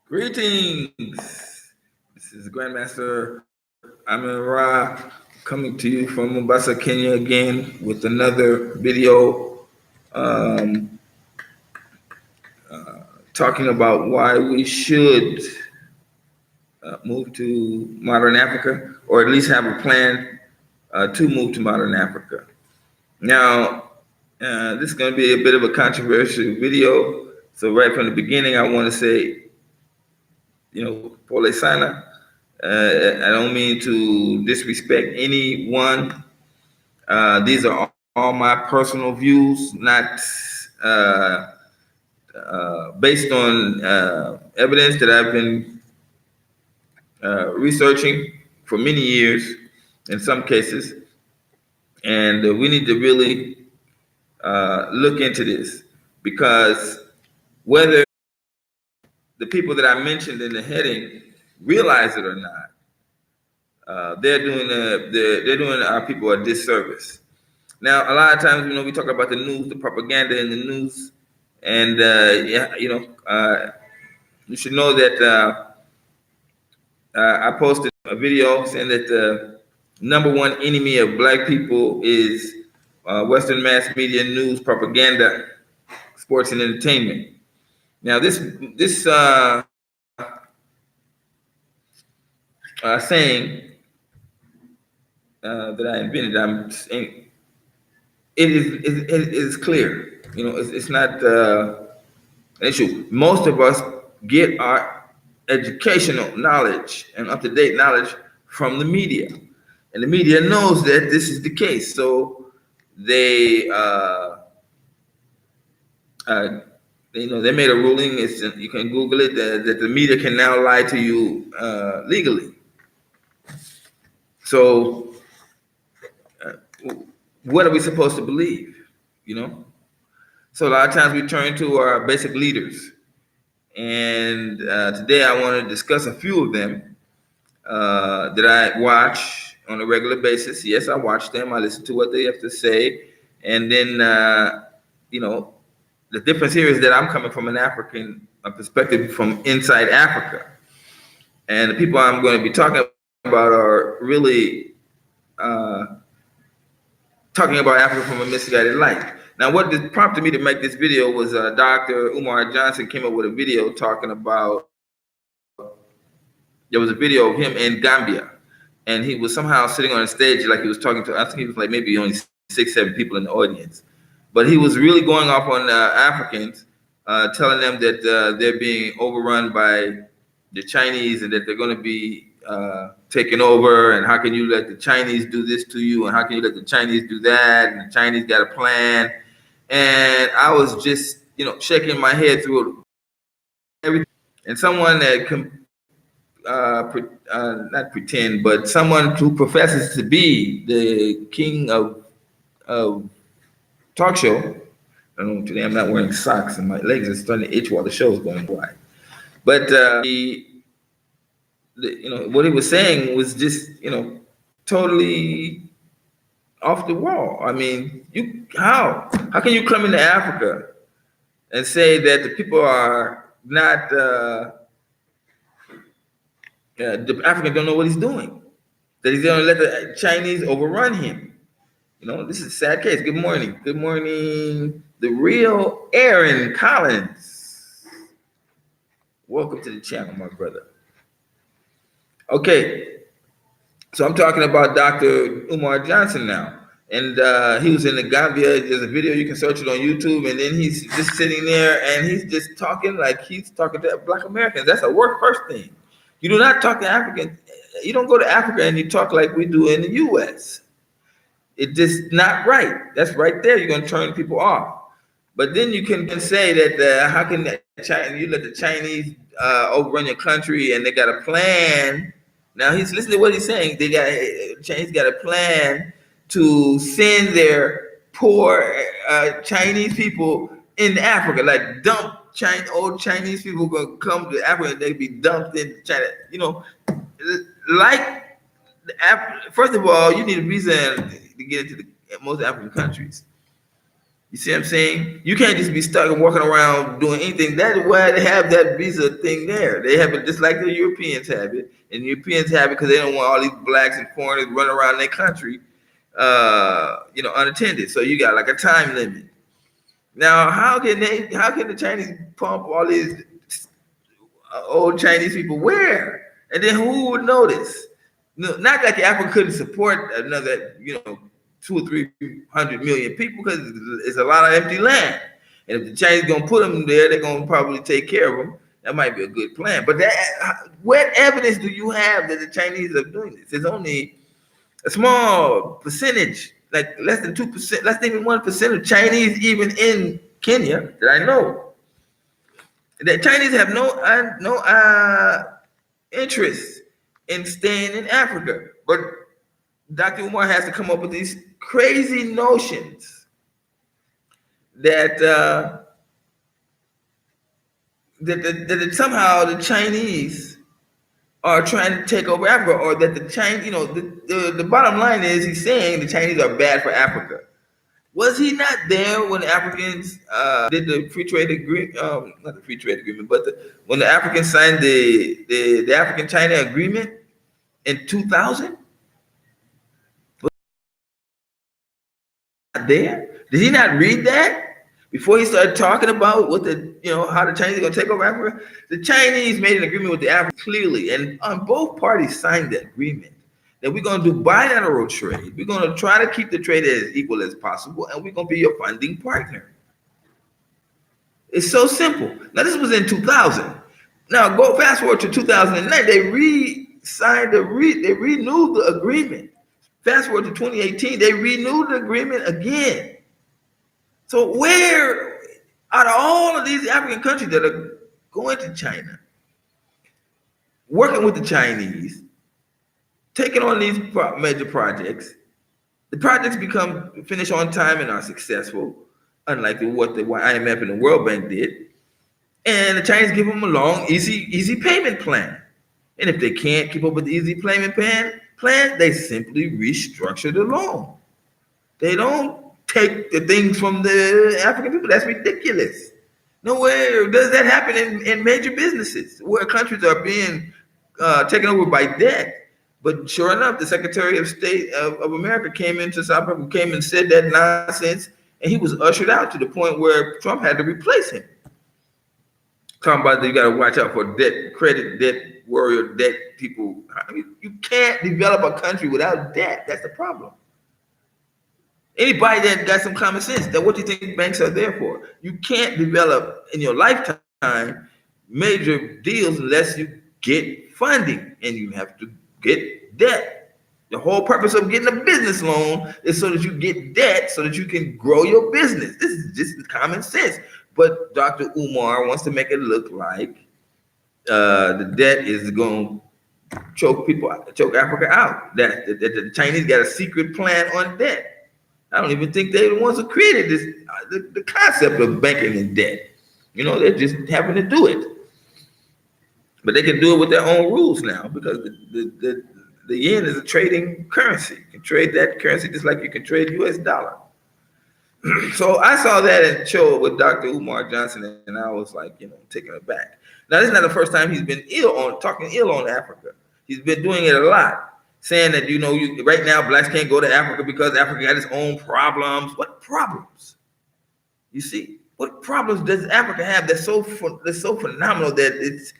Greetings. This is Grandmaster Rahh coming to you from Mombasa, Kenya again with another video talking about why we should move to modern Africa, or at least have a plan to move to modern Africa. Now, this is going to be a bit of a controversial video. So right from the beginning, I want to say, Pole Sana. I don't mean to disrespect anyone. These are all my personal views, not based on evidence that I've been researching for many years in some cases. And we need to really look into this, because whether the people that I mentioned in the heading realize it or not, they're doing our people a disservice. Now, a lot of times, we talk about the news, the propaganda in the news, and you should know that I posted a video saying that the number one enemy of Black people is Western mass media, news, propaganda, sports, and entertainment. Now, this saying that I invented, I'm saying it is clear. It's not an issue. Most of us get our educational knowledge and up-to-date knowledge from the media, and the media knows that this is the case. So they they made a ruling. You can Google it, that the media can now lie to you legally. So what are we supposed to believe? So a lot of times we turn to our basic leaders, and today I want to discuss a few of them that I watch on a regular basis. Yes, I watch them. I listen to what they have to say, and then the difference here is that I'm coming from an African perspective from inside Africa. And the people I'm going to be talking about are really talking about Africa from a misguided light. Now, what prompted me to make this video was Dr. Umar Johnson came up with a video talking about, there was a video of him in Gambia, and he was somehow sitting on a stage like he was talking to, I think he was like maybe only 6-7 people in the audience. But he was really going off on Africans, telling them that they're being overrun by the Chinese, and that they're going to be taken over, and how can you let the Chinese do this to you, and how can you let the Chinese do that, and the Chinese got a plan. And I was just, shaking my head through everything. And someone that can, not pretend, but someone who professes to be the king of talk show. I don't know, today I'm not wearing socks and my legs are starting to itch while the show's going by. But what he was saying was just, totally off the wall. I mean, how can you come into Africa and say that the people are not the African don't know what he's doing, that he's going to let the Chinese overrun him? This is a sad case. Good morning. Good morning, the real Aaron Collins. Welcome to the channel, my brother. Okay, so I'm talking about Dr. Umar Johnson now. And he was in the Gambia. There's a video, you can search it on YouTube. And then he's just sitting there and he's just talking like he's talking to Black Americans. That's a first thing. You do not talk to Africans. You don't go to Africa and you talk like we do in the U.S. It's just not right. That's right there. You're going to turn people off. But then you can say that how can you let the Chinese overrun your country, and they got a plan. Now he's listening to what he's saying. Chinese got a plan to send their poor Chinese people in Africa, like dump old Chinese people gonna come to Africa and they be dumped in China. First of all, you need a visa to get into most African countries. You see what I'm saying? You can't just be stuck and walking around doing anything. That's why they have that visa thing there. They have it just like the Europeans have it. And the Europeans have it because they don't want all these blacks and foreigners running around their country, unattended. So you got like a time limit. Now, how can the Chinese pump all these old Chinese people where? And then who would notice? No, not like Africa couldn't support another, 200 or 300 million people because it's a lot of empty land. And if the Chinese gonna put them there, they're gonna probably take care of them. That might be a good plan. But what evidence do you have that the Chinese are doing this? It's only a small percentage, like less than 2%, less than even 1% of Chinese even in Kenya that I know. The Chinese have no interest in staying in Africa. But Dr. Umar has to come up with these crazy notions that that somehow the Chinese are trying to take over Africa, or that the Chinese, the bottom line is he's saying the Chinese are bad for Africa. Was he not there when the Africans did the free trade agreement? Not the free trade agreement, but when the Africans signed the African-China agreement in 2000? Was he not there? Did he not read that before he started talking about what how the Chinese are going to take over Africa? The Chinese made an agreement with the Africans clearly, and both parties signed that agreement. That we're going to do bilateral trade. We're going to try to keep the trade as equal as possible, and we're going to be your funding partner. It's so simple. Now, this was in 2000. Now, go fast forward to 2009. They renewed the agreement. Fast forward to 2018. They renewed the agreement again. So where, out of all of these African countries that are going to China, working with the Chinese, taking on these major projects, the projects become finished on time and are successful, unlike what the IMF and the World Bank did. And the Chinese give them a long, easy payment plan. And if they can't keep up with the easy payment plan, they simply restructure the loan. They don't take the things from the African people. That's ridiculous. Nowhere does that happen in major businesses where countries are being taken over by debt. But sure enough, the Secretary of State of America came into South Africa, came and said that nonsense, and he was ushered out to the point where Trump had to replace him. Talking about that you got to watch out for credit warrior debt people. I mean, you can't develop a country without debt. That's the problem. Anybody that got some common sense, that what do you think banks are there for? You can't develop in your lifetime major deals unless you get funding, and you have to get debt. The whole purpose of getting a business loan is so that you get debt so that you can grow your business. This is just common sense. But Dr. Umar wants to make it look like the debt is going to choke Africa out. That the Chinese got a secret plan on debt. I don't even think they're the ones who created this, the concept of banking in debt. They're just having to do it. But they can do it with their own rules now because the yen is a trading currency. You can trade that currency just like you can trade US dollar. So I saw that in show with Dr. Umar Johnson, and I was like, taken aback. Now, this is not the first time he's been talking ill on Africa. He's been doing it a lot, saying that, right now blacks can't go to Africa because Africa got its own problems. What problems? You see, what problems does Africa have that's so phenomenal that it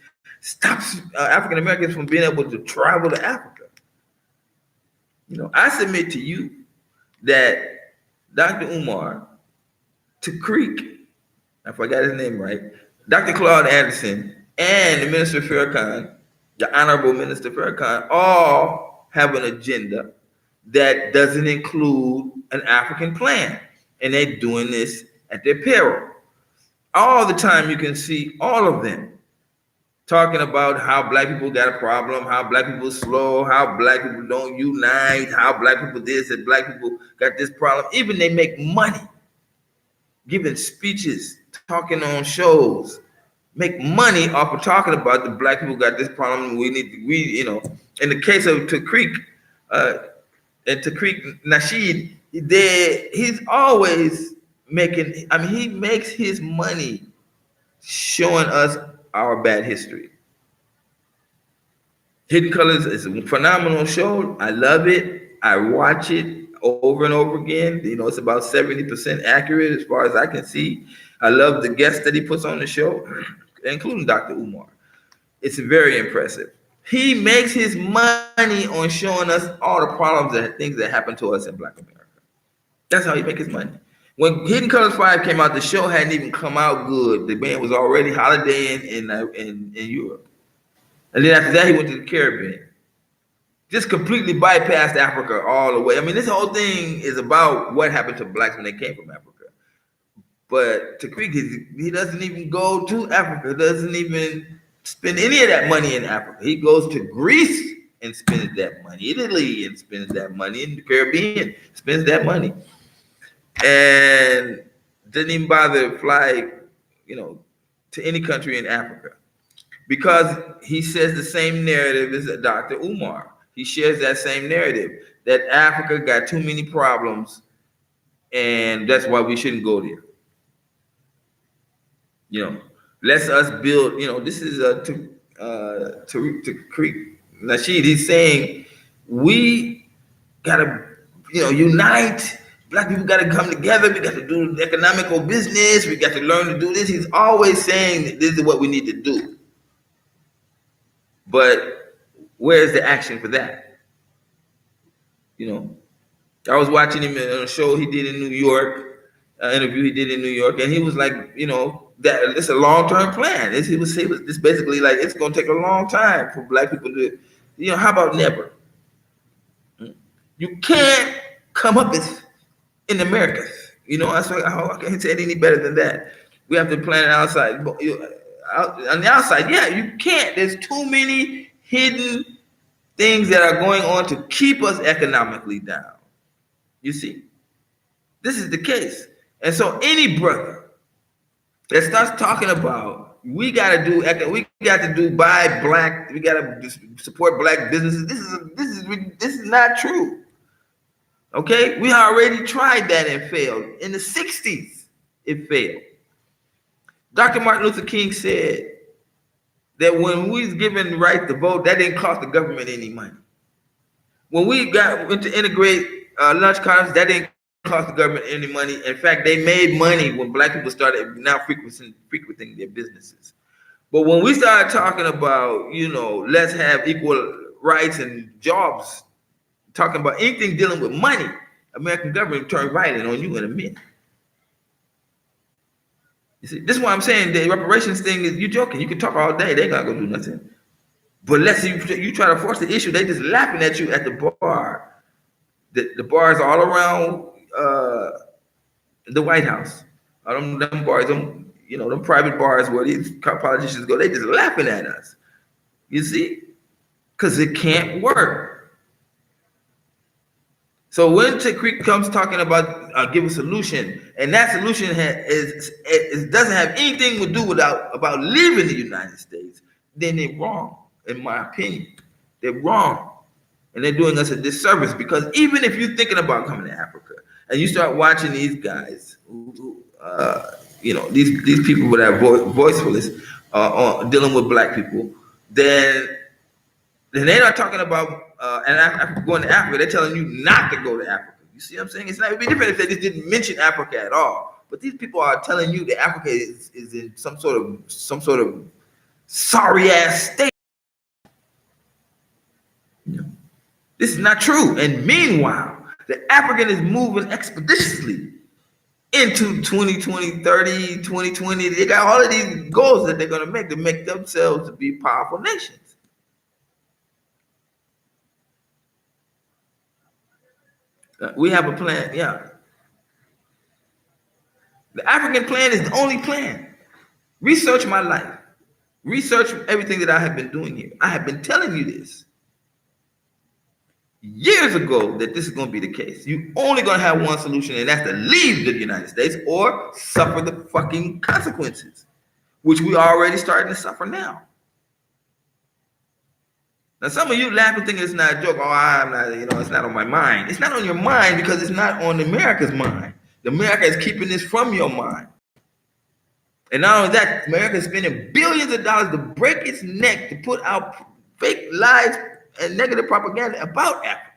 stops African Americans from being able to travel to Africa? I submit to you that Dr. Umar, Tariq, I forgot his name right, Dr. Claud Anderson, and the Minister Farrakhan, the Honorable Minister Farrakhan, all have an agenda that doesn't include an African plan. And they're doing this at their peril. All the time you can see all of them talking about how black people got a problem, how black people slow, how black people don't unite, how black people this and black people got this problem. Even they make money giving speeches, talking on shows, make money off of talking about the black people got this problem. We in the case of Tariq, and Tariq Nasheed, he's always making. I mean, he makes his money showing us our bad history. Hidden Colors is a phenomenal show. I love it. I watch it over and over again. You know, it's about 70% accurate as far as I can see. I love the guests that he puts on the show, including Dr. Umar. It's very impressive. He makes his money on showing us all the problems and things that happen to us in Black America. That's how he makes his money. When Hidden Colors 5 came out, the show hadn't even come out good. The band was already holidaying in Europe. And then after that, he went to the Caribbean. Just completely bypassed Africa all the way. I mean, this whole thing is about what happened to blacks when they came from Africa. But Tariq, he doesn't even go to Africa, doesn't even spend any of that money in Africa. He goes to Greece and spends that money, Italy and spends that money, in the Caribbean spends that money. And didn't even bother to fly, to any country in Africa. Because he says the same narrative as Dr. Umar. He shares that same narrative that Africa got too many problems and that's why we shouldn't go there. Let's us build, this is Tariq Nasheed. He's saying we gotta, unite. Black people gotta come together. We got to do economical business. We got to learn to do this. He's always saying that this is what we need to do. But where's the action for that? I was watching him on a show he did in New York, an interview he did in New York, and he was like, that it's a long-term plan. He was it's basically like it's going to take a long time for Black people to, how about never? You can't come up in America. I can't say it any better than that. We have to plan it outside. On the outside, yeah, you can't. There's too many hidden things that are going on to keep us economically down. You see, this is the case. And so any brother that starts talking about we got to buy black, we got to support black businesses. This is not true. Okay, we already tried that and failed. In the 60s, it failed. Dr. Martin Luther King said that when we was given the right to vote, that didn't cost the government any money. When we went to integrate lunch cards, that didn't cost the government any money. In fact, they made money when Black people started now frequenting their businesses. But when we started talking about, let's have equal rights and jobs, talking about anything dealing with money, American government turned violent on you in a minute. You see, this is why I'm saying the reparations thing is, you're joking. You can talk all day. They ain't gonna go do nothing. But let's say you try to force the issue, they just laughing at you at the bar. The bars all around the White House. Them bars, them private bars where these politicians go, they just laughing at us. You see? Because it can't work. So when Tariq comes talking about give a solution, and that solution doesn't have anything to do about leaving the United States, then they're wrong, in my opinion. They're wrong. And they're doing us a disservice, because even if you're thinking about coming to Africa and you start watching these guys, these people with that voicefulness dealing with Black people, then they're not talking about going to Africa. They're telling you not to go to Africa. You see what I'm saying? It'd be different if they just didn't mention Africa at all. But these people are telling you that Africa is in some sort of sorry ass state. This is not true. And meanwhile, the African is moving expeditiously into 2020, 30, 2020. They got all of these goals that they're going to make themselves to be powerful nations. We have a plan, yeah. The African plan is the only plan. Research my life. Research everything that I have been doing here. I have been telling you this years ago that this is going to be the case. You're only going to have one solution, and that's to leave the United States or suffer the fucking consequences, which we are already starting to suffer now. Now, some of you laughing thinking it's not a joke. Oh, I'm not, it's not on my mind. It's not on your mind because it's not on America's mind. America is keeping this from your mind. And not only that, America is spending billions of dollars to break its neck to put out fake lies and negative propaganda about Africa.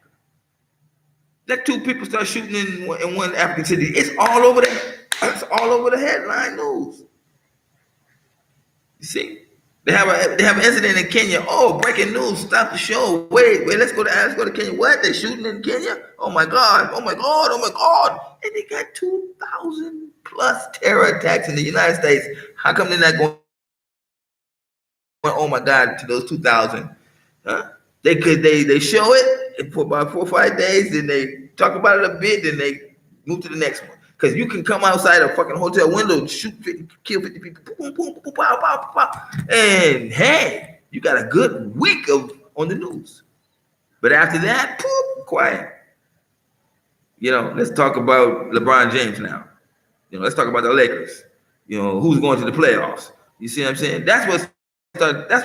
Let two people start shooting in one African city. It's all over the headline news. You see, they have an incident in Kenya. Oh, breaking news! Stop the show. Wait, let's go to Kenya. What? They're shooting in Kenya? Oh my God! Oh my God! Oh my God! And they got 2,000 plus terror attacks in the United States. How come they're not going? Oh my God! To those 2,000? Huh? They show it for about 4 or 5 days, then they talk about it a bit, then they move to the next one. Because you can come outside a fucking hotel window, shoot 50, kill 50 people, boom, boom, boom, pow, pow, pow, and hey, you got a good week on the news. But after that, poof, quiet. Let's talk about LeBron James now. Let's talk about the Lakers. Who's going to the playoffs? You see what I'm saying? That's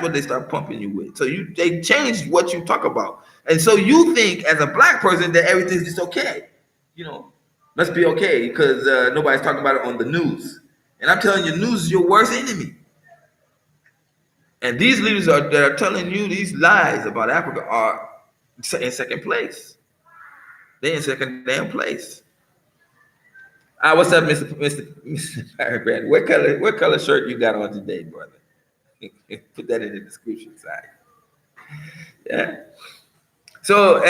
what they start pumping you with. So they change what you talk about, and so you think as a black person that everything's just okay. Must be okay because nobody's talking about it on the news. And I'm telling you, news is your worst enemy. And these leaders that are telling you these lies about Africa are in second place. They're in second damn place. What's up, Mr. Farrakhan? What color shirt you got on today, brother? Put that in the description side. Yeah. So,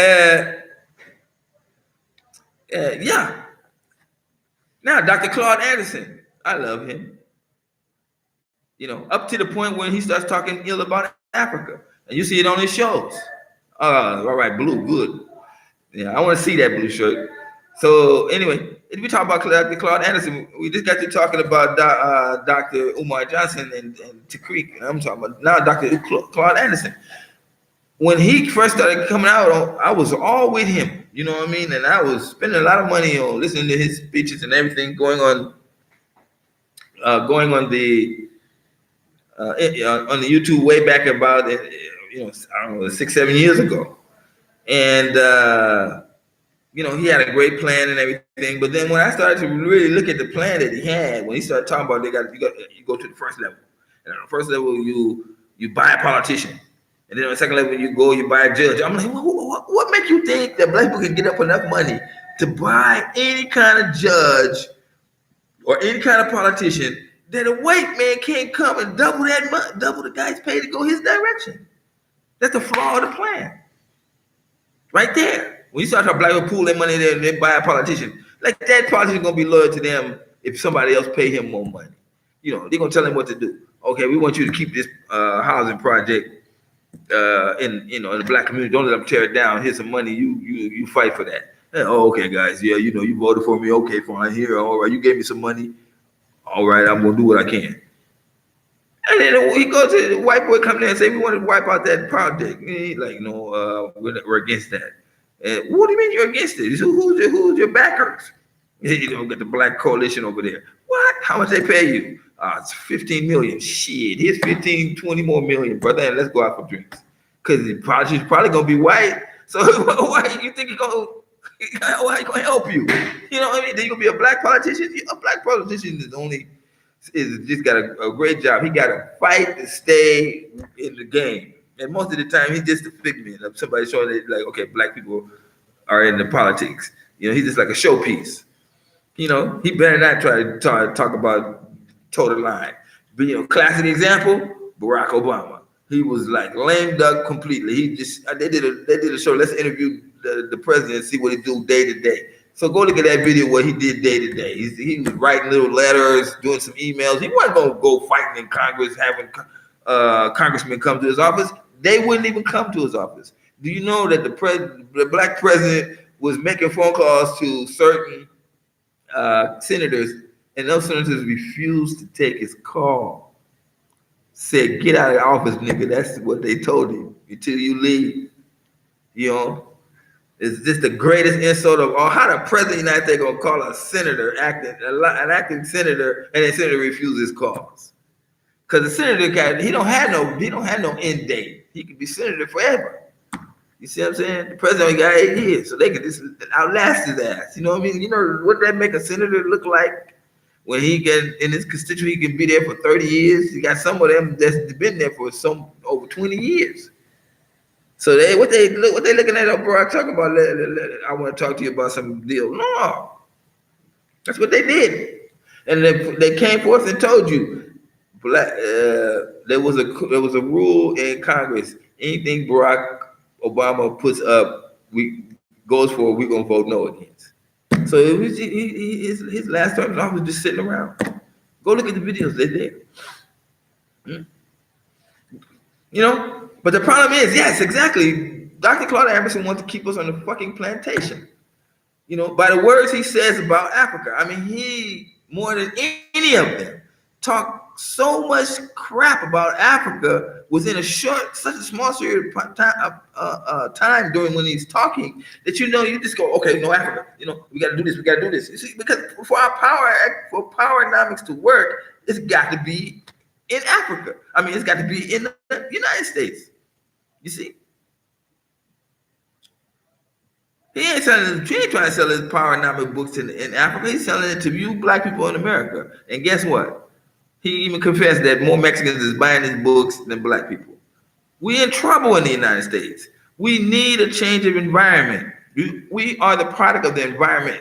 yeah. Now, Dr. Claud Anderson, I love him. Up to the point when he starts talking ill about Africa. And you see it on his shows. All right, blue, good. Yeah, I want to see that blue shirt. So anyway, if we talk about Dr. Claud Anderson, we just got to talking about Dr. Umar Johnson and Tariq. And I'm talking about now Dr. Claud Anderson. When he first started coming out, I was all with him. You know what I mean? And I was spending a lot of money on listening to his speeches and everything going on the YouTube way back about I don't know 6-7 years ago, and he had a great plan and everything. But then when I started to really look at the plan that he had, when he started talking about you go to the first level, and on the first level you buy a politician. And then on the second level, you buy a judge. I'm like, what make you think that black people can get up enough money to buy any kind of judge or any kind of politician that a white man can't come and double the guy's pay to go his direction? That's the flaw of the plan. Right there. When you start to black people pool their money there and they buy a politician, like that politician gonna be loyal to them if somebody else pay him more money. They're gonna tell him what to do. Okay, we want you to keep this housing project in the black community. Don't let them tear it down. Here's some money. You fight for that. Oh, okay, guys. Yeah, you voted for me. Okay, fine. Here, all right. You gave me some money. All right, I'm gonna do what I can. And then he goes to the white boy, come there and say, we want to wipe out that project. And he's like, no, we're against that. And what do you mean you're against it? Who's your backers? Got the black coalition over there. What? How much they pay you? It's 15 million. Shit, here's 15, 20 more million, brother, and let's go out for drinks. Because the politician's probably gonna be white. So why you think why he gonna help you? You know what I mean? Then you gonna be a black politician? A black politician is just got a great job. He gotta fight to stay in the game. And most of the time he's just a figment of somebody showing that, like, okay, black people are in the politics. He's just like a showpiece. He better not try to talk about total line. But classic example, Barack Obama. He was like lame duck completely. They did a show. Let's interview the president and see what he do day to day. So go look at that video what he did day to day. He was writing little letters, doing some emails. He wasn't gonna go fighting in Congress, having congressmen come to his office. They wouldn't even come to his office. Do you know that the black president was making phone calls to certain senators, and those senators refused to take his call? Said, get out of the office, nigga. That's what they told him until you leave. It's just the greatest insult of all. How the president of the United States gonna call a senator, an acting senator, and the senator refuses calls? Because the senator he don't have no end date. He could be senator forever. You see what I'm saying? The president only got 8 years, so they can just outlast his ass. You know what I mean? You know what that make a senator look like when he get in his constituency? He can be there for 30 years. You got some of them that's been there for some over 20 years. So what they looking at, bro? I talk about. I want to talk to you about some deal. No, that's what they did, and they came forth and told you, there was a rule in Congress. Anything Barack Obama puts up, goes for, we're gonna vote no against. So it was his last term. I was just sitting around. Go look at the videos they did. You know, but the problem is, yes, exactly. Dr. Claud Anderson wants to keep us on the fucking plantation. You know, by the words he says about Africa. I mean, he more than any of them talked so much crap about Africa within such a small period of time during when he's talking that you just go, okay, no, Africa. You know, we got to do this. We got to do this. You see, because for powernomics to work, it's got to be in Africa. I mean, it's got to be in the United States. You see, he ain't trying to sell his powernomic books in Africa. He's selling it to you black people in America. And guess what? He even confessed that more Mexicans is buying his books than black people. We're in trouble in the United States. We need a change of environment. We are the product of the environment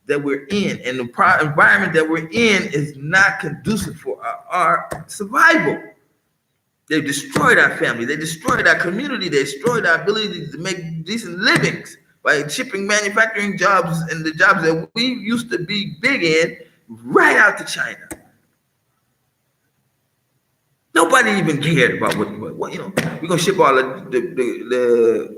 that we're in, and the environment that we're in is not conducive for our survival. They've destroyed our family. They destroyed our community. They destroyed our ability to make decent livings by shipping manufacturing jobs and the jobs that we used to be big in right out to China. Nobody even cared about what you know. We're gonna ship all the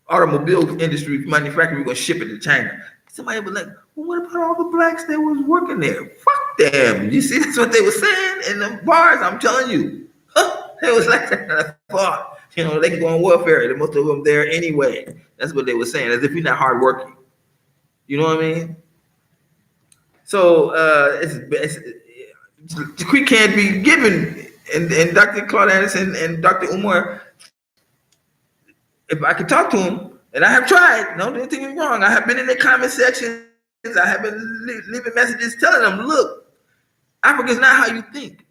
automobile industry manufacturing. We're gonna ship it to China. Somebody was like, well, what about all the blacks that was working there? Fuck them. You see, that's what they were saying in the bars. I'm telling you, it was like that. I thought, you know, they can go on welfare. Most of them there anyway. That's what they were saying, as if you're not hardworking. You know what I mean? So we can't be given. And Dr. Claud Anderson and Dr. Umar, if I could talk to him, and I have tried, don't think me wrong, I have been in the comment sections, I have been leaving messages telling them, look, Africa is not how you think.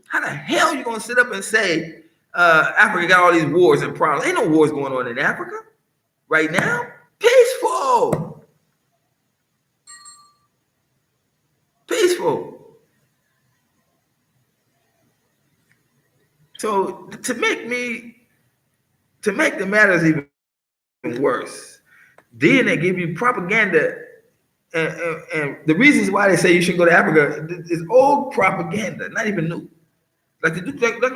How the hell are you going to sit up and say Africa got all these wars and problems? Ain't no wars going on in Africa right now. Peaceful. So to make the matters even worse, then they give you propaganda, and the reasons why they say you should go to Africa is old propaganda, not even new. Like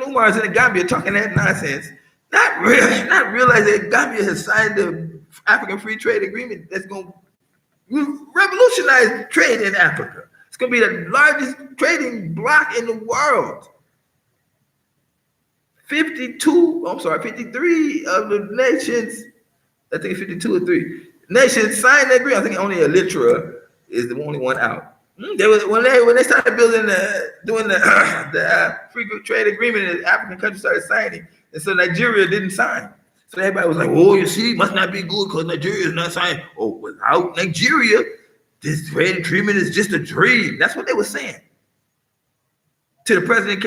Umar is in the Gambia talking that nonsense, not realizing that Gambia has signed the African Free Trade Agreement that's going to revolutionize trade in Africa. It's going to be the largest trading bloc in the world. 53 of the nations, I think 52 or 3 nations signed the agreement. I think only Eritrea is the only one out. When they started doing the free trade agreement, the African countries started signing, and so Nigeria didn't sign. So everybody was like, "Oh, you see, it must not be good because Nigeria is not signing." Oh, without Nigeria, this trade agreement is just a dream. That's what they were saying. Till the president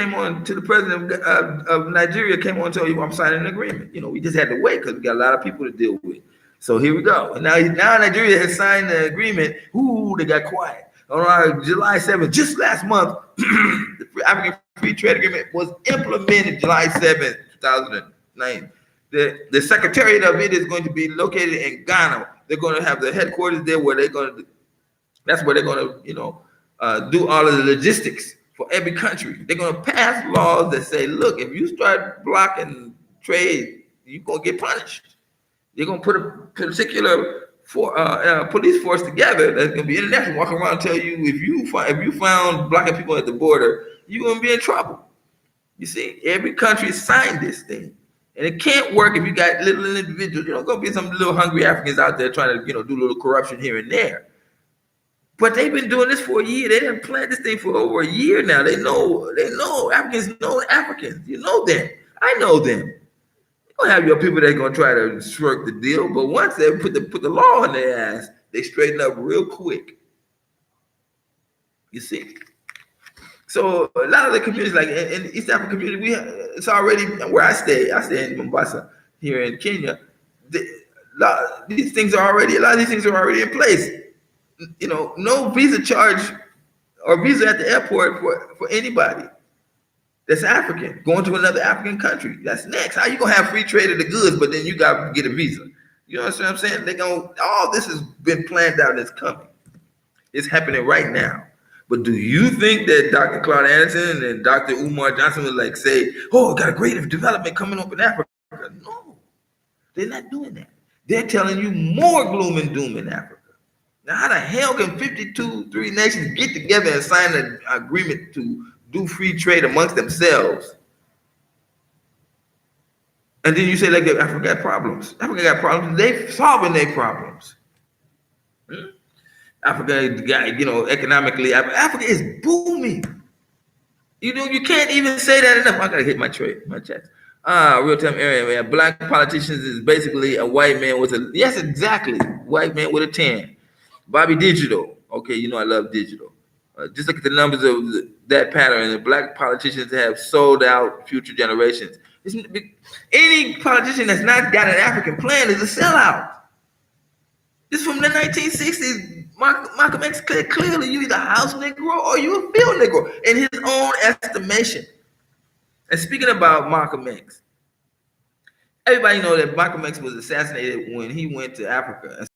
of Nigeria came on and told you, I'm signing an agreement. You know, we just had to wait because we got a lot of people to deal with. So here we go. And now Nigeria has signed the agreement. Ooh, they got quiet. On July 7th, just last month, the African Free Trade Agreement was implemented July 7th, 2009. The secretariat of it is going to be located in Ghana. They're going to have the headquarters there that's where they're going to, do all of the logistics for every country. They're going to pass laws that say, look, if you start blocking trade, you're going to get punished. They're going to put a particular police force together that's going to be international, walk around and tell you if you found blocking people at the border, you're going to be in trouble. You see, every country signed this thing. And it can't work if you got little individuals. Going to be some little hungry Africans out there trying to, do a little corruption here and there. But they've been doing this for a year. They didn't plan this thing for over a year now. They know. Africans know Africans. You know them. I know them. don't have your people that's gonna try to shirk the deal, but once they put the law in their ass, they straighten up real quick. You see. So a lot of the communities, like in the East African community, it's already where I stay. I stay in Mombasa here in Kenya. A lot of these things are already in place. You know, no visa charge or visa at the airport for anybody that's African going to another African country. That's next. How you gonna have free trade of the goods, but then you got to get a visa? You know what I'm saying? All this has been planned out and it's coming. It's happening right now. But do you think that Dr. Claud Anderson and Dr. Umar Johnson would like say, "Oh, got a great development coming up in Africa"? No, they're not doing that. They're telling you more gloom and doom in Africa. Now, how the hell can 3 nations get together and sign an agreement to do free trade amongst themselves? And then you say, like, Africa got problems. Africa got problems. They're solving their problems. Africa, economically, Africa is booming. You know, you can't even say that enough. I gotta hit my chest. Real time area, man. Black politicians is basically a white man with a, yes, exactly, white man with a tan. Bobby Digital. Okay, you know I love digital. Just look at the numbers of that pattern. The black politicians have sold out future generations. Any politician that's not got an African plan is a sellout. This from the 1960s. Malcolm X said clearly, you either house Negro or you a field Negro in his own estimation. And speaking about Malcolm X, everybody know that Malcolm X was assassinated when he went to Africa,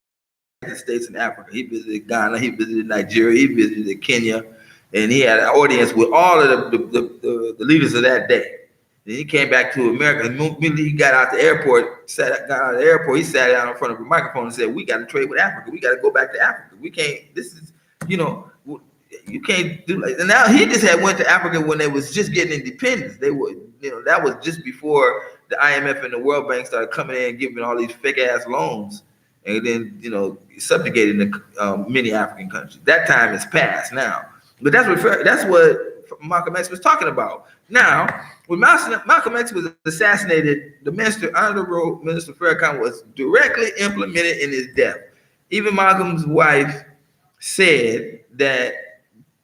the states in Africa. He visited Ghana, he visited Nigeria, he visited Kenya, and he had an audience with all of the leaders of that day. Then he came back to America, and immediately he got out the airport, he sat down in front of a microphone and said, "We got to trade with Africa. We got to go back to Africa. We can't, this is, you can't do like." And now he just went to Africa when they was just getting independence. They were, that was just before the IMF and the World Bank started coming in and giving all these fake ass loans, and then subjugating many African countries. That time is past now, but that's what Malcolm X was talking about. Now, when Malcolm X was assassinated, the Honorable Minister Farrakhan was directly implemented in his death. Even Malcolm's wife said that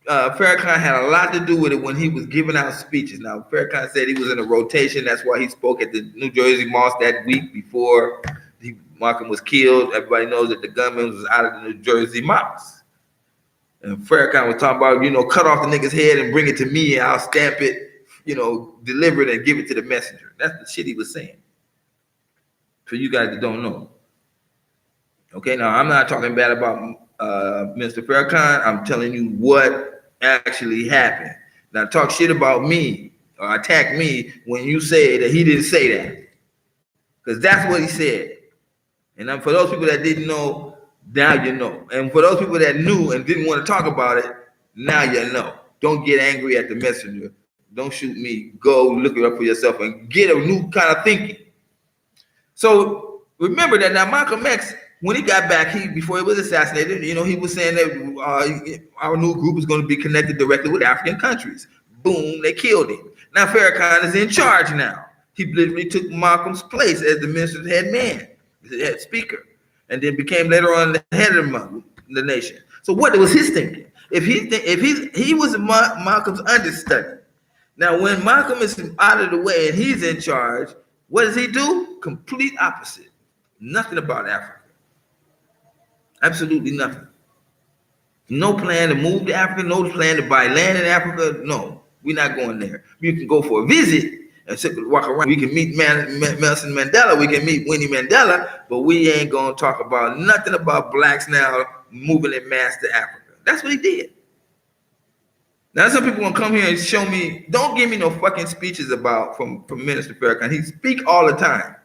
Farrakhan had a lot to do with it when he was giving out speeches. Now, Farrakhan said he was in a rotation. That's why he spoke at the New Jersey Mosque that week before Malcolm was killed. Everybody knows that the gunman was out of the New Jersey Mosque. And Farrakhan was talking about, cut off the nigga's head and bring it to me and I'll stamp it, deliver it and give it to the messenger. That's the shit he was saying. For you guys that don't know. Okay, now I'm not talking bad about Mr. Farrakhan. I'm telling you what actually happened. Now talk shit about me or attack me when you say that he didn't say that. Because that's what he said. And for those people that didn't know, now you know. And for those people that knew and didn't want to talk about it, now you know. Don't get angry at the messenger. Don't shoot me. Go look it up for yourself and get a new kind of thinking. So remember that now Malcolm X, when he got back, before he was assassinated, he was saying that our new group is going to be connected directly with African countries. Boom, they killed him. Now Farrakhan is in charge now. He literally took Malcolm's place as the minister's head man, the head speaker, and then became later on the head of the nation. So what was his thinking? If he was Malcolm's understudy. Now when Malcolm is out of the way and he's in charge, what does he do? Complete opposite. Nothing about Africa. Absolutely nothing. No plan to move to Africa, no plan to buy land in Africa. No, we're not going there. You can go for a visit and simply walk around. We can meet Nelson Mandela, we can meet Winnie Mandela, but we ain't gonna talk about nothing about blacks now moving en masse to Africa. That's what he did. Now some people want to come here and show me, don't give me no fucking speeches from Minister Farrakhan. He speak all the time.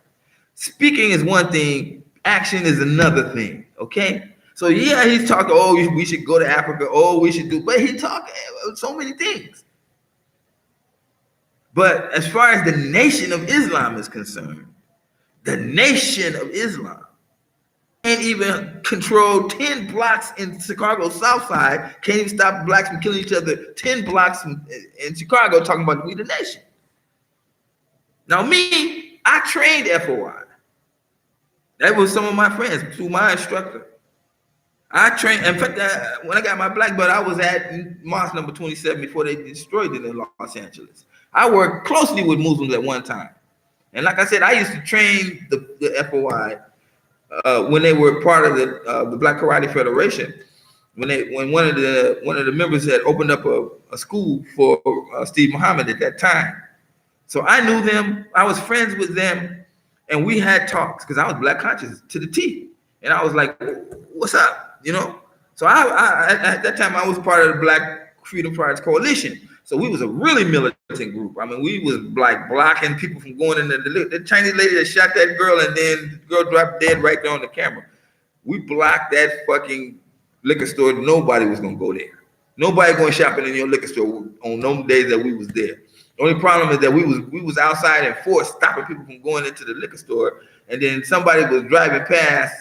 Speaking is one thing, action is another thing, okay? So yeah, he's talking, we should go to Africa, we should do, but he talking so many things. But as far as the Nation of Islam is concerned, the Nation of Islam can't even control 10 blocks in Chicago South Side, can't even stop blacks from killing each other 10 blocks in Chicago talking about we the nation. Now me, I trained FOI. That was some of my friends through my instructor. I trained. In fact, when I got my black belt, I was at mosque number 27 before they destroyed it in Los Angeles. I worked closely with Muslims at one time, and like I said, I used to train the FOI when they were part of the Black Karate Federation. When one of the members had opened up a school for Steve Muhammad at that time, so I knew them. I was friends with them, and we had talks because I was black conscious to the T, and I was like, "What's up?" You know. So I at that time I was part of the Black Freedom Fighters Coalition. So we was a really militant group. I mean, we was like blocking people from going in the Chinese lady that shot that girl, and then the girl dropped dead right there on the camera. We blocked that fucking liquor store. Nobody was gonna go there. Nobody going shopping in your liquor store on those days that we was there. The only problem is that we was outside in force, stopping people from going into the liquor store, and then somebody was driving past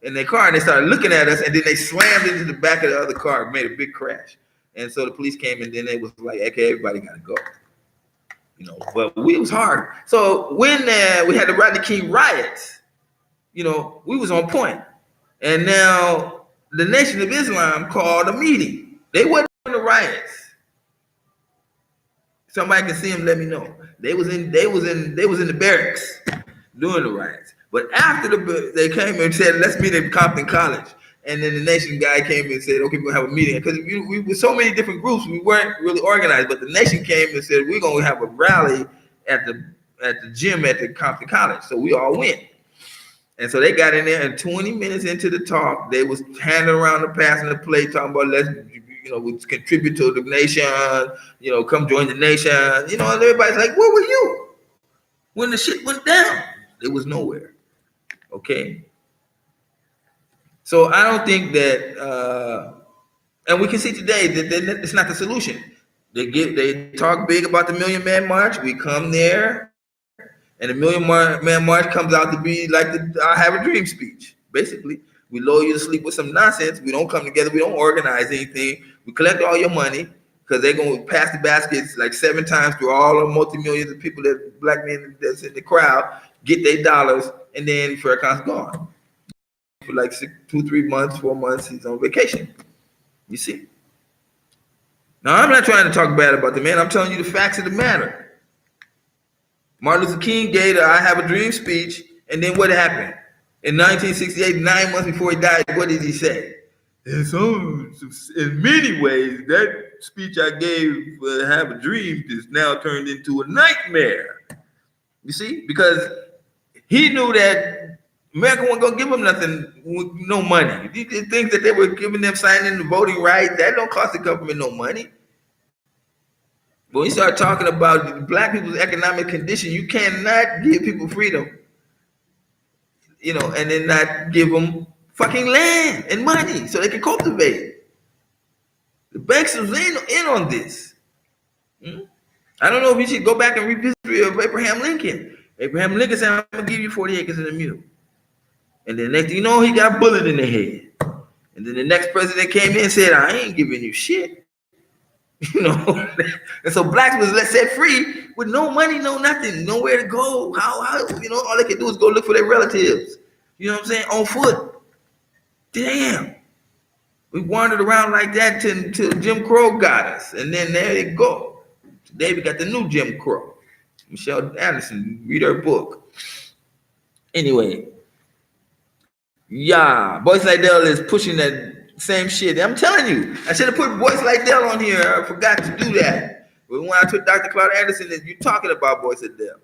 in their car, and they started looking at us, and then they slammed into the back of the other car, made a big crash. And so the police came, and then they was like, "Okay, everybody got to go." You know, but we was hard. So when we had the Rodney King riots, you know, we was on point. And now the Nation of Islam called a meeting. They wasn't in the riots. Somebody can see them, let me know. They was in the barracks during the riots. But after they came and said, "Let's meet at Compton College." And then the Nation guy came and said, "Okay, we're gonna have a meeting." Because we were so many different groups, we weren't really organized. But the Nation came and said, "We're gonna have a rally at the gym at the Compton College." So we all went. And so they got in there, and 20 minutes into the talk, they was handing around the passing the plate, talking about let's, you know, we contribute to the nation, you know, come join the nation, you know, and everybody's like, "Where were you when the shit went down?" It was nowhere. Okay. So I don't think that, and we can see today that it's not the solution. They talk big about the Million Man March. We come there, and the Million Man March comes out to be like the "I Have a Dream" speech. Basically, we lull you to sleep with some nonsense. We don't come together. We don't organize anything. We collect all your money because they're going to pass the baskets like 7 times through all the multi-millions of people, that black men that's in the crowd, get their dollars, and then Farrakhan's gone. For like 2, 3 months, 4 months, he's on vacation. You see? Now, I'm not trying to talk bad about the man. I'm telling you the facts of the matter. Martin Luther King gave the "I Have a Dream" speech, and then what happened? In 1968, 9 months before he died, what did he say? In many ways, that speech I gave for "Have a Dream" is now turned into a nightmare. You see? Because he knew that America wasn't going to give them nothing with no money. These things that they were giving them, signing the voting rights, that don't cost the government no money. But when you start talking about black people's economic condition, you cannot give people freedom, you know, and then not give them fucking land and money so they can cultivate. The banks was in on this. I don't know if you should go back and read the history of Abraham Lincoln. Abraham Lincoln said, "I'm going to give you 40 acres and a mule." And then next thing you know, he got a bullet in the head. And then the next president came in and said, "I ain't giving you shit." You know, and so blacks was set free with no money, no nothing, nowhere to go. How you know, all they could do is go look for their relatives. You know what I'm saying? On foot. Damn. We wandered around like that till Jim Crow got us. And then there they go. Today we got the new Jim Crow. Michelle Anderson, read her book. Anyway. Yeah, Boys Like Dell is pushing that same shit. I'm telling you, I should have put Boys Like Dell on here. I forgot to do that. But when I took Dr. Claud Anderson, you're talking about Boys Like Dell.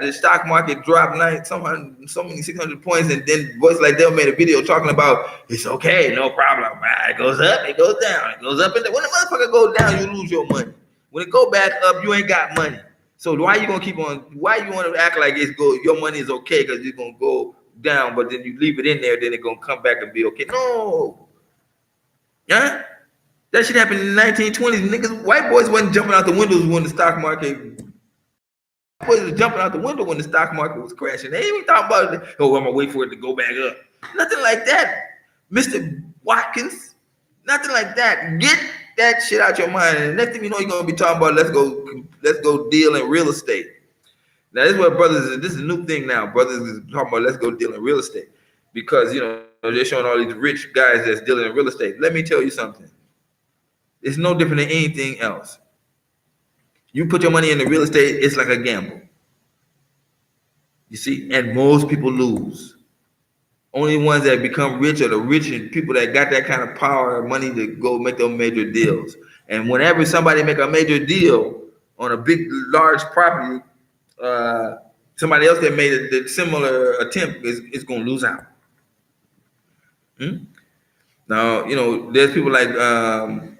The stock market dropped so many 600 points, and then Boys Like Dell made a video talking about it's okay, no problem. It goes up, it goes down, it goes up, and when the motherfucker goes down, you lose your money. When it go back up, you ain't got money. So why you gonna keep on? Why you want to act like your money is okay because it's gonna go down, but then you leave it in there, then it's gonna come back and be okay? No. Yeah? That shit happened in the 1920s. Niggas, white boys wasn't jumping out the windows when the stock market. White boys was jumping out the window when the stock market was crashing. They ain't even thought about it. Oh, I'm gonna wait for it to go back up. Nothing like that, Mr. Watkins. Nothing like that. Get that shit out your mind. And the next thing you know, you're gonna be talking about let's go deal in real estate. Now this is what brothers. This is a new thing now. Brothers is talking about let's go deal in real estate because they're showing all these rich guys that's dealing in real estate. Let me tell you something. It's no different than anything else. You put your money into real estate, it's like a gamble. You see, and most people lose. Only ones that become rich are the rich and people that got that kind of power and money to go make those major deals. And whenever somebody make a major deal on a big, large property, somebody else that made a similar attempt is going to lose out. Now, there's people like, no,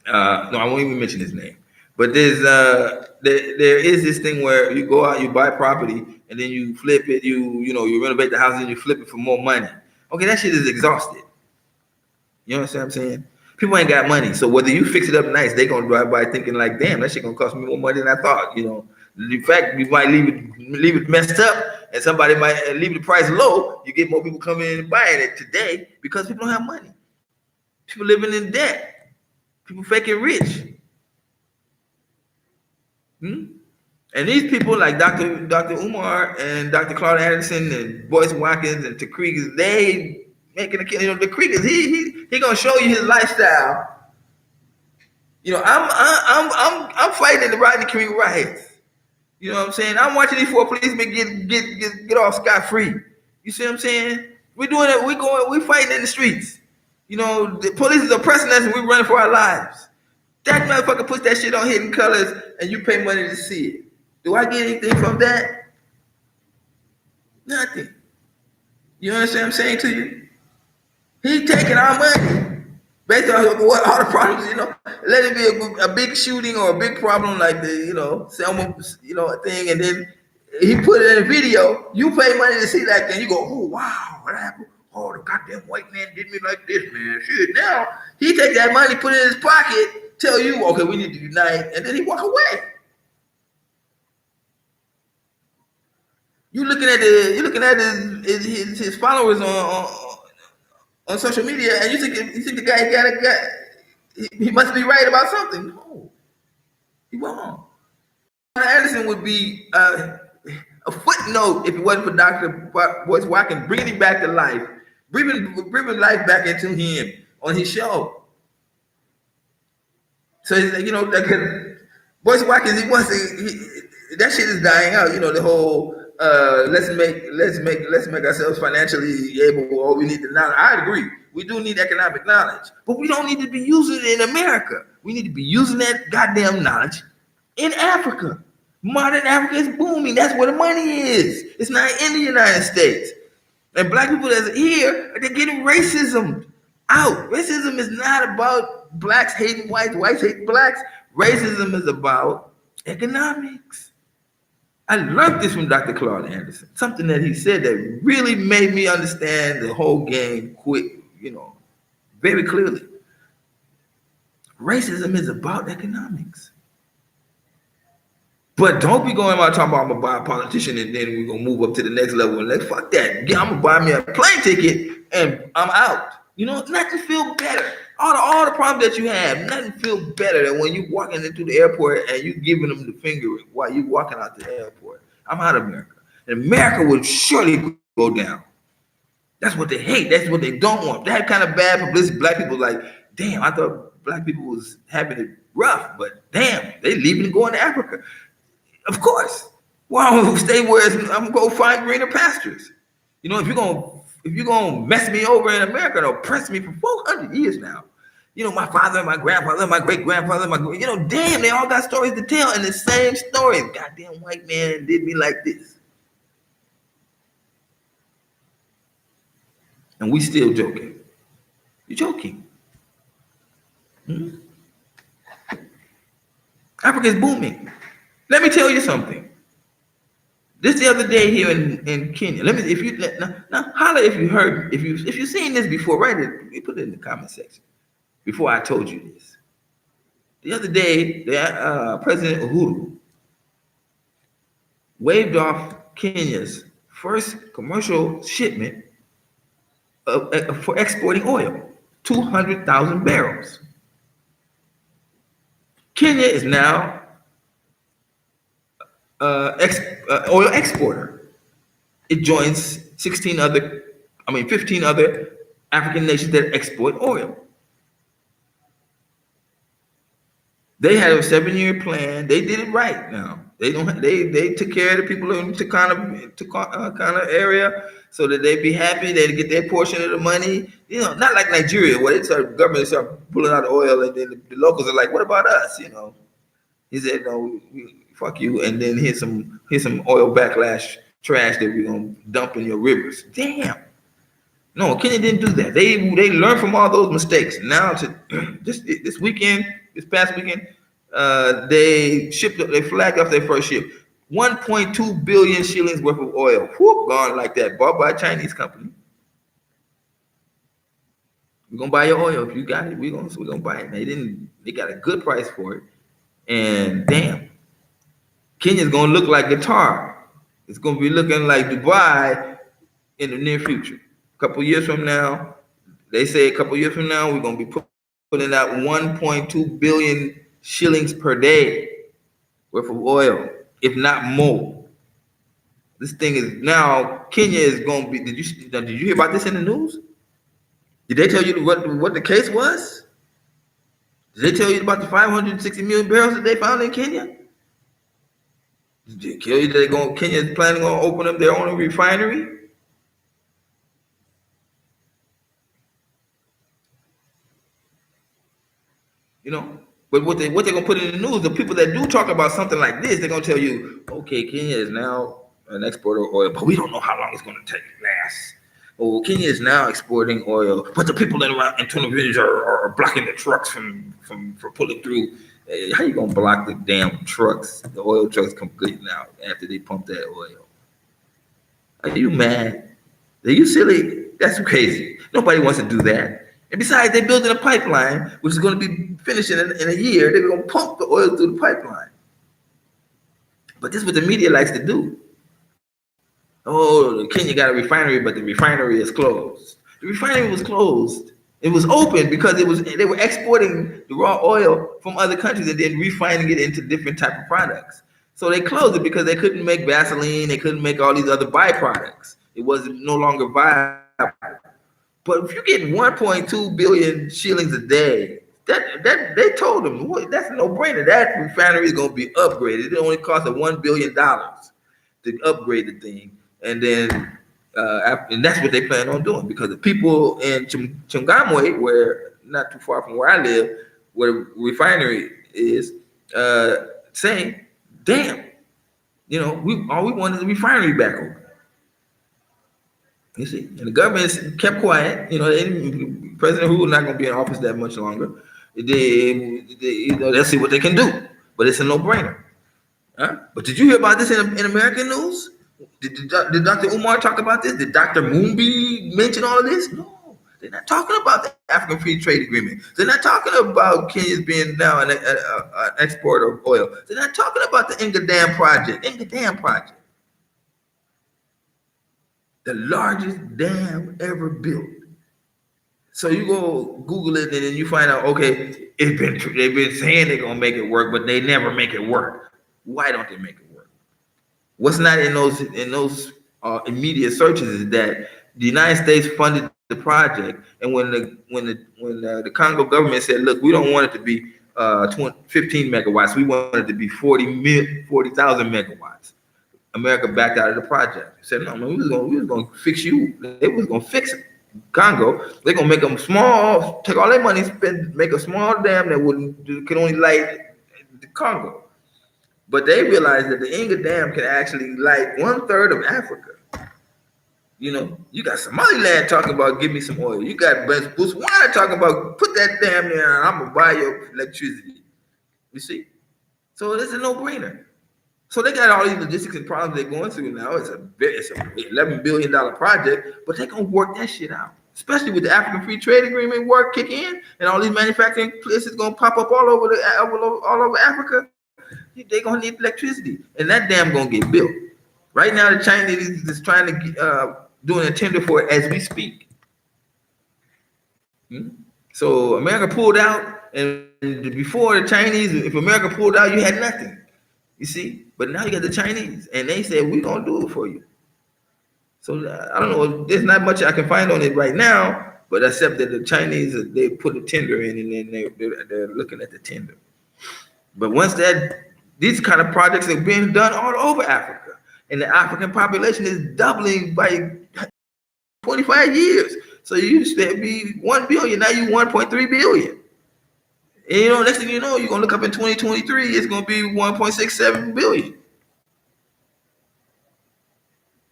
I won't even mention his name. But there is this thing where you go out, you buy property, and then you flip it. You renovate the house and you flip it for more money. Okay, that shit is exhausted. You understand what I'm saying? People ain't got money, so whether you fix it up nice, they gonna drive by thinking like, "Damn, that shit gonna cost me more money than I thought." The fact you might leave it messed up, and somebody might leave the price low. You get more people coming in and buying it today because people don't have money. People living in debt. People faking rich. And these people like Dr. Umar and Dr. Claud Anderson and Boyce Watkins and Tariq, they making a killing. The Tariq is he gonna show you his lifestyle. I'm fighting the Rodney King riots. You know what I'm saying? I'm watching these 4 policemen get off scot free. You see what I'm saying? We're doing it. We're fighting in the streets. The police is oppressing us, and we're running for our lives. That motherfucker puts that shit on Hidden Colors, and you pay money to see it. Do I get anything from that? Nothing. You understand what I'm saying to you? He taking our money based on what all the problems. Let it be a big shooting or a big problem like the Selma thing, and then he put it in a video. You pay money to see that thing. You go, oh wow, what happened? Oh, the goddamn white man did me like this, man. Shit. Now he take that money, put it in his pocket, tell you, okay, we need to unite, and then he walk away. You're looking at his followers on social media, and you think the guy he must be right about something. No, he wrong. Anderson would be a footnote if it wasn't for Dr. Boyce Watkins bringing him back to life, bringing life back into him on his show. So like, Boyce Watkins, that shit is dying out. The whole let's make ourselves financially able. Or we need the knowledge. I agree. We do need economic knowledge, but we don't need to be using it in America. We need to be using that goddamn knowledge in Africa. Modern Africa is booming. That's where the money is. It's not in the United States. And black people that's here, they're getting racism out. Racism is not about blacks hating whites, whites hating blacks. Racism is about economics. I learned this from Dr. Claud Anderson. Something that he said that really made me understand the whole game quick, very clearly. Racism is about economics. But don't be going around talking about I'm gonna buy a politician and then we're gonna move up to the next level and let's fuck that. Yeah, I'm gonna buy me a plane ticket and I'm out. Nothing feel better. All the problems that you have, nothing feel better than when you walking into the airport and you giving them the finger while you walking out the airport. I'm out of America. And America would surely go down. That's what they hate. That's what they don't want. That kind of bad publicity. Black people like, damn, I thought black people was having it rough, but damn, they leaving and going to Africa. Of course. Well, I'm gonna stay where I'm gonna go find greener pastures. If you're gonna mess me over in America and oppress me for 400 years now. My father, my grandfather, my great grandfather, damn, they all got stories to tell, and the same story. Goddamn white man did me like this. And we still joking. You're joking. Africa is booming. Let me tell you something. This the other day here in Kenya. Now holler if you heard, if you've seen this before, write it, put it in the comment section. Before I told you this. The other day, President Uhuru waved off Kenya's first commercial shipment for exporting oil, 200,000 barrels. Kenya is now oil exporter. It joins 15 other African nations that export oil. They had a 7-year plan. They did it right. Now they don't. They took care of the people in Takana area so that they'd be happy. They'd get their portion of the money. Not like Nigeria where government start pulling out oil and then the locals are like, "What about us?" He said, "No, fuck you." And then here's some oil backlash trash that we're gonna dump in your rivers. Damn. No, Kenya didn't do that. They learned from all those mistakes. Now to this past weekend, they flagged off their first ship. 1.2 billion shillings worth of oil. Whoop, gone like that. Bought by a Chinese company. We're gonna buy your oil if you got it. We're gonna buy it. They got a good price for it. And damn, Kenya's gonna look like Qatar. It's gonna be looking like Dubai in the near future. A couple years from now, they say we're gonna be putting out 1.2 billion shillings per day worth of oil, if not more. This thing is now Kenya is gonna be. Did you hear about this in the news? Did they tell you what the case was? Did they tell you about the 560 million barrels that they found in Kenya? Did they tell you that Kenya is planning on opening up their own refinery? But what they're gonna put in the news, the people that do talk about something like this, they're gonna tell you, okay, Kenya is now an exporter of oil, but we don't know how long it's gonna take to last. Oh, Kenya is now exporting oil, but the people in Tunnel Village are blocking the trucks from pulling through. How you gonna block the damn trucks? The oil trucks come good now after they pump that oil. Are you mad? Are you silly? That's crazy. Nobody wants to do that. And besides, they're building a pipeline, which is going to be finishing in a year. They're going to pump the oil through the pipeline. But this is what the media likes to do. Oh, Kenya got a refinery, but the refinery is closed. The refinery was closed. It was open because they were exporting the raw oil from other countries and then refining it into different type of products. So they closed it because they couldn't make gasoline. They couldn't make all these other byproducts. It was no longer viable. But if you get 1.2 billion shillings a day, that they told them that's a no-brainer. That refinery is going to be upgraded. It only cost $1 billion to upgrade the thing, and then and that's what they plan on doing because the people in Chungamwe, where not too far from where I live, where the refinery is, saying, "Damn, all we want is the refinery back open." You see, and the government kept quiet. President Hu is not going to be in office that much longer. Let's see what they can do. But it's a no-brainer. Huh? But did you hear about this in American news? Did Dr. Umar talk about this? Did Dr. Moombi mention all of this? No, they're not talking about the African Free Trade Agreement. They're not talking about Kenya's being now an exporter of oil. They're not talking about the Inga Dam project. The largest dam ever built. So you go Google it and then you find out, okay, they've been saying they're gonna make it work, but they never make it work. Why don't they make it work? What's not in those immediate searches is that the United States funded the project, and when the Congo government said, look, we don't want it to be 15 megawatts, we want it to be 40,000 megawatts. America backed out of the project. Said, no, man, we was gonna fix you. They was gonna fix Congo. They're gonna make them small, take all their money, make a small dam that can only light the Congo. But they realized that the Inga Dam can actually light 1/3 of Africa. You got Somaliland talking about give me some oil. You got Botswana talking about put that dam there and I'm gonna buy your electricity. You see? So it's a no-brainer. So they got all these logistics and problems they're going through now. It's a $11 billion project, but they're gonna work that shit out. Especially with the African Free Trade Agreement kick in, and all these manufacturing places gonna pop up all over Africa. They're gonna need electricity, and that dam gonna get built. Right now, the Chinese is trying to doing a tender for it as we speak. So America pulled out, and before the Chinese, if America pulled out, you had nothing. You see? But now you got the Chinese, and they said, we're going to do it for you. So I don't know. There's not much I can find on it right now, but except that the Chinese, they put a tender in, and then they're looking at the tender. But once these kind of projects are being done all over Africa, and the African population is doubling by 25 years. So you used to be 1 billion, now you 1.3 billion. And you know, next thing you know, you're gonna look up in 2023, it's gonna be 1.67 billion.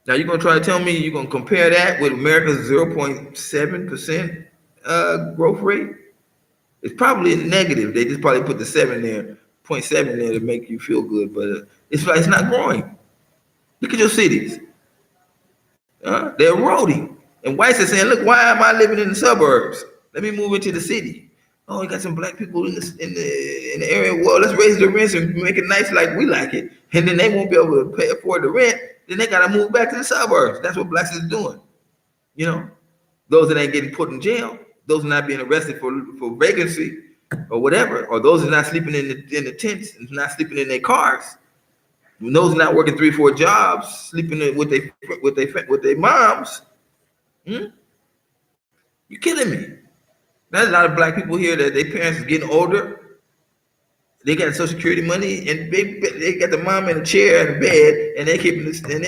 Now you're gonna try to tell me you're gonna compare that with America's 0.7% growth rate? It's probably negative. They just probably put the 7 there, 0.7 there to make you feel good, but it's like it's not growing. Look at your cities. They're eroding. And whites are saying, look, why am I living in the suburbs? Let me move into the city. Oh, you got some black people in the area. Well, let's raise the rents and make it nice like we like it. And then they won't be able to afford the rent. Then they got to move back to the suburbs. That's what blacks is doing. You know, those that ain't getting put in jail, those not being arrested for vagrancy or whatever, or those that are not sleeping in the tents and not sleeping in their cars. Those not working 3-4 jobs, sleeping with their moms. You're killing me. There's a lot of black people here that their parents are getting older. They got Social Security money, and they got the mom in a chair in the bed, and they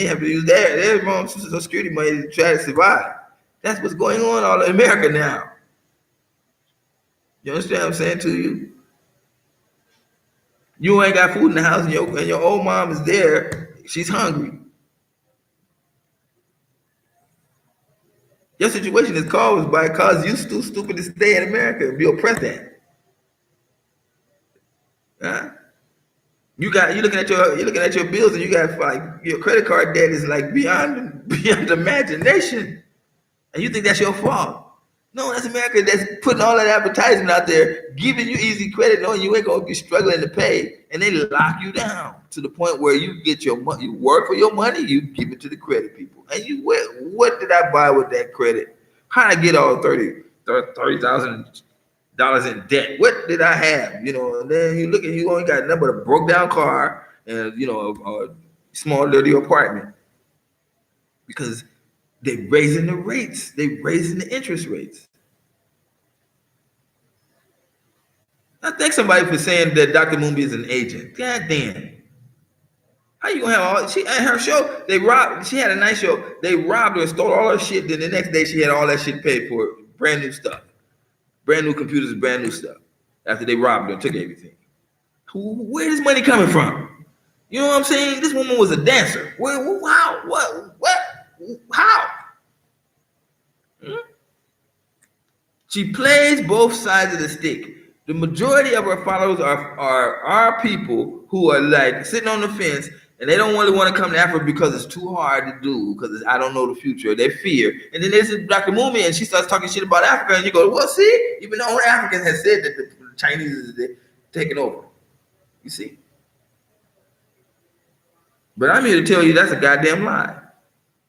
have to use their mom's Social Security money to try to survive. That's what's going on all in America now. You understand what I'm saying to you? You ain't got food in the house, and your old mom is there. She's hungry. Your situation is caused by cause you too stupid to stay in America and be oppressed at. You're looking at your bills, and you got like your credit card debt is like beyond imagination, and you think that's your fault. No, that's America that's putting all that advertisement out there, giving you easy credit, knowing you ain't gonna be struggling to pay, and they lock you down to the point where you get your money, you work for your money, you give it to the credit people, and you what did I buy with that credit? How did I get all $30,000 in debt? What did I have? You know, and then you only got nothing but a broke down car and a small dirty apartment because they're raising the rates. They're raising the interest rates. I thank somebody for saying that Dr. Moonby is an agent. God damn. How you gonna have all she at her show? She had a nice show. They robbed her and stole all her shit. Then the next day she had all that shit paid for, brand new stuff. Brand new computers, brand new stuff. After they robbed her and took everything. Where is money coming from? You know what I'm saying? This woman was a dancer. Wow, what? How? She plays both sides of the stick. The majority of her followers are people who are like sitting on the fence, and they don't really want to come to Africa because it's too hard to do, because I don't know the future. They fear. And then there's Dr. Mumi, and she starts talking shit about Africa, and you go, well, see, even though Africans have said that the Chinese is taking over. You see? But I'm here to tell you that's a goddamn lie.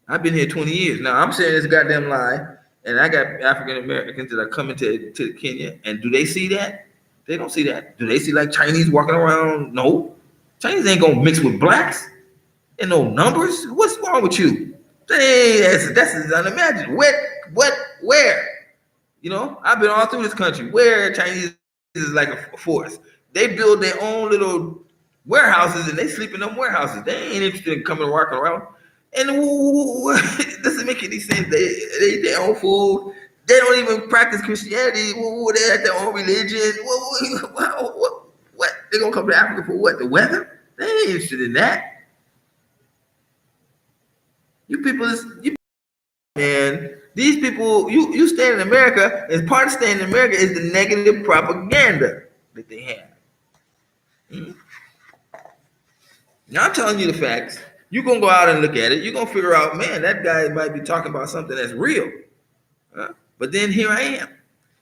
I've been here 20 years. Now, I'm saying it's a goddamn lie, and I got African Americans that are coming to Kenya, and do they see that? They don't see that. Do they see like Chinese walking around? No. Chinese ain't gonna mix with blacks in no numbers. What's wrong with you? That's unimaginable. Where? You know, I've been all through this country where Chinese is like a force. They build their own little warehouses, and they sleep in them warehouses. They ain't interested in coming and walking around. And it doesn't make any sense. They eat their own food. They don't even practice Christianity. They have their own religion. What? They're gonna come to Africa for what? The weather? They ain't interested in that. Man. These people, you staying in America, and part of staying in America is the negative propaganda that they have. Now I'm telling you the facts. You're gonna go out and look at it. You're gonna figure out, man, that guy might be talking about something that's real. But then here I am.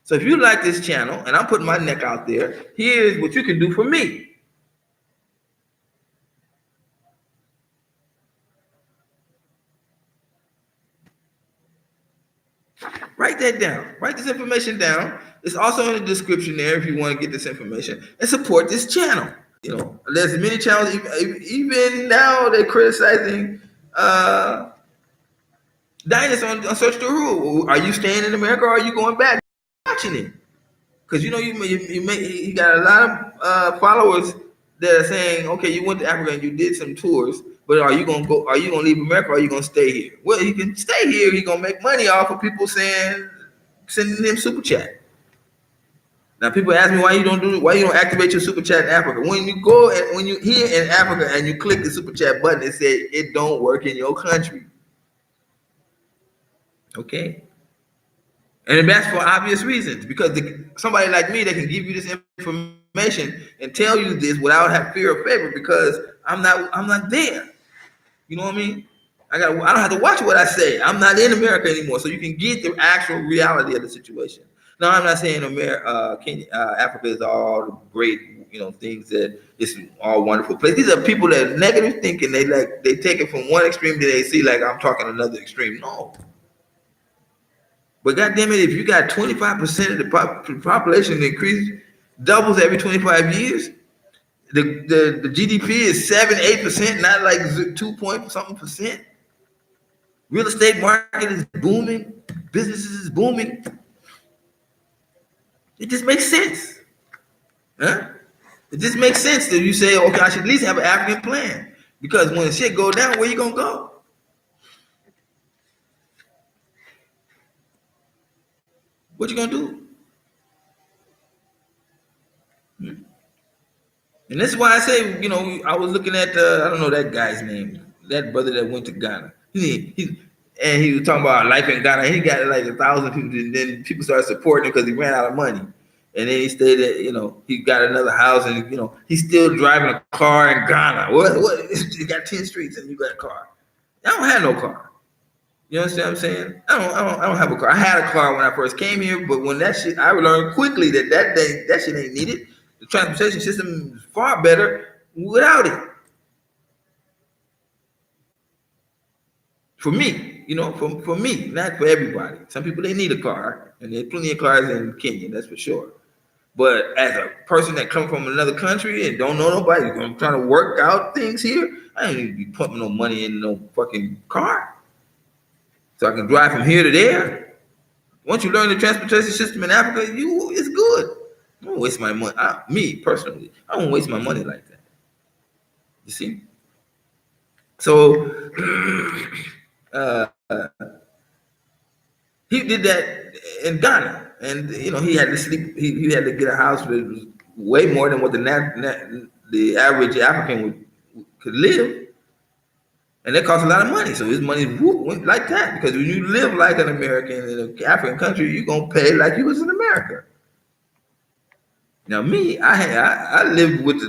So if you like this channel, and I'm putting my neck out there, here's what you can do for me. Write that down. Write this information down. It's also in the description there if you want to get this information and support this channel. There's many channels. Even now, they're criticizing Diners on Search the Rule. Are you staying in America or are you going back? Watching it. Because he got a lot of followers that are saying, okay, you went to Africa and you did some tours, but are you gonna go? Are you gonna leave America or are you gonna stay here? Well, he can stay here. He's gonna make money off of people sending him super chat. Now people ask me why you don't activate your super chat in Africa. When you go and when you here in Africa and you click the super chat button, it says it don't work in your country. Okay. And that's for obvious reasons, because somebody like me that can give you this information and tell you this without having fear of favor, because I'm not there. You know what I mean? I don't have to watch what I say. I'm not in America anymore, so you can get the actual reality of the situation. Now, I'm not saying Africa is all great, things that it's all wonderful place. These are people that are negative thinking. They take it from one extreme that they see like I'm talking another extreme. No. But goddamn it, if you got 25% of the population increase doubles every 25 years, the GDP is 7-8%, not like 2 point something percent. Real estate market is booming, businesses is booming. It just makes sense, huh? It just makes sense that you say, okay, I should at least have an African plan, because when the shit go down, where you gonna go? What you gonna do? And that's why I say, I was looking at I don't know that guy's name, that brother that went to Ghana. And he was talking about life in Ghana. He got like 1,000 people, and then people started supporting him because he ran out of money. And then he stayed at, he got another house, and he's still driving a car in Ghana. What? You got 10 streets and you got a car. I don't have no car. You understand what I'm saying? I don't have a car. I had a car when I first came here, but when that shit, I learned quickly that shit ain't needed. The transportation system is far better without it. For me, for me, not for everybody. Some people, they need a car, and there's plenty of cars in Kenya, that's for sure. But as a person that comes from another country and don't know nobody, I'm trying to work out things here, I ain't need to be putting no money in no fucking car. So I can drive from here to there. Once you learn the transportation system in Africa, it's good. I don't waste my money. Me personally, I don't waste my money like that. You see? So he did that in Ghana, and he had to sleep. He had to get a house that was way more than what the average African could live, and that cost a lot of money. So his money went like that, because when you live like an American in an African country, you're gonna pay like you was in America. Now me, I lived with